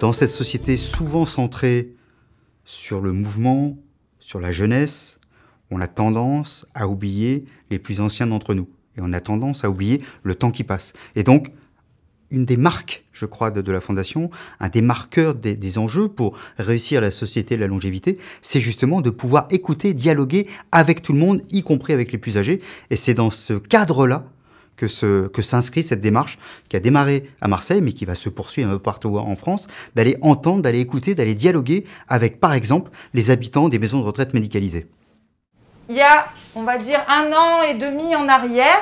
Dans cette société souvent centrée sur le mouvement, sur la jeunesse, on a tendance à oublier les plus anciens d'entre nous. Et on a tendance à oublier le temps qui passe. Et donc, une des marques, je crois, de la Fondation, un des marqueurs des enjeux pour réussir la société de la longévité, c'est justement de pouvoir écouter, dialoguer avec tout le monde, y compris avec les plus âgés. Et c'est dans ce cadre-là que s'inscrit cette démarche qui a démarré à Marseille, mais qui va se poursuivre un peu partout en France, d'aller entendre, d'aller écouter, d'aller dialoguer avec, par exemple, les habitants des maisons de retraite médicalisées. Il y a, on va dire, 1 an et demi en arrière,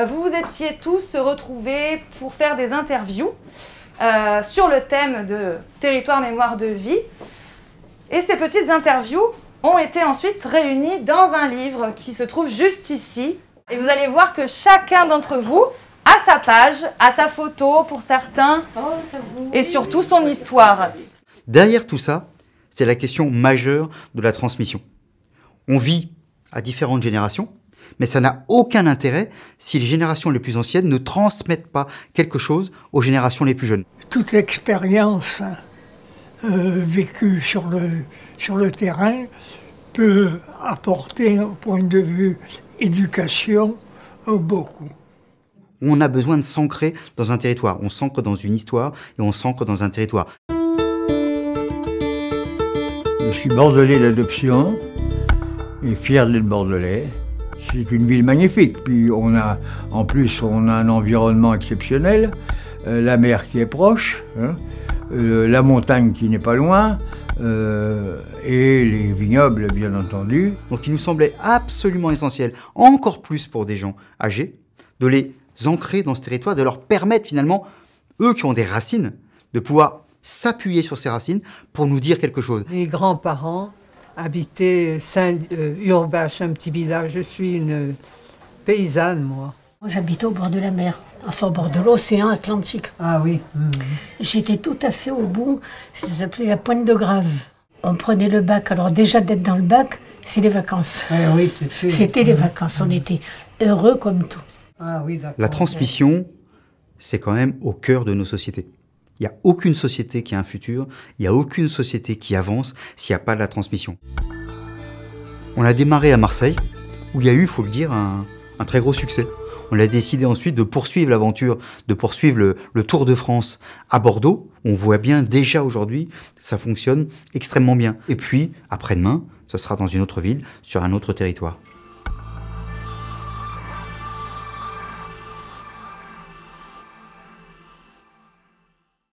vous vous étiez tous retrouvés pour faire des interviews sur le thème de territoire mémoire de vie. Et ces petites interviews ont été ensuite réunies dans un livre qui se trouve juste ici. Et vous allez voir que chacun d'entre vous a sa page, a sa photo pour certains, et surtout son histoire. Derrière tout ça, c'est la question majeure de la transmission. On vit à différentes générations, mais ça n'a aucun intérêt si les générations les plus anciennes ne transmettent pas quelque chose aux générations les plus jeunes. Toute expérience vécue sur le terrain peut apporter, au point de vue éducation, beaucoup. On a besoin de s'ancrer dans un territoire. On s'ancre dans une histoire et on s'ancre dans un territoire. Je suis bordelais d'adoption et fier d'être bordelais. C'est une ville magnifique. Puis en plus, on a un environnement exceptionnel, la mer qui est proche, hein, la montagne qui n'est pas loin, et les vignobles, bien entendu. Donc il nous semblait absolument essentiel, encore plus pour des gens âgés, de les ancrer dans ce territoire, de leur permettre finalement, eux qui ont des racines, de pouvoir s'appuyer sur ces racines pour nous dire quelque chose. Mes grands-parents habitaient Saint-Urbache, un petit village. Je suis une paysanne, moi. J'habite au bord de la mer, enfin au bord de l'océan Atlantique. Ah oui. J'étais tout à fait au bout, ça s'appelait la Pointe de Grave. On prenait le bac, alors déjà d'être dans le bac, c'est les vacances. Ah oui, c'est sûr. C'était les vacances, on était heureux comme tout. Ah oui, d'accord. La transmission, c'est quand même au cœur de nos sociétés. Il n'y a aucune société qui a un futur, il n'y a aucune société qui avance s'il n'y a pas de la transmission. On a démarré à Marseille, où il y a eu, il faut le dire, un très gros succès. On a décidé ensuite de poursuivre l'aventure, de poursuivre le Tour de France à Bordeaux. On voit bien déjà aujourd'hui, ça fonctionne extrêmement bien. Et puis, après-demain, ça sera dans une autre ville, sur un autre territoire.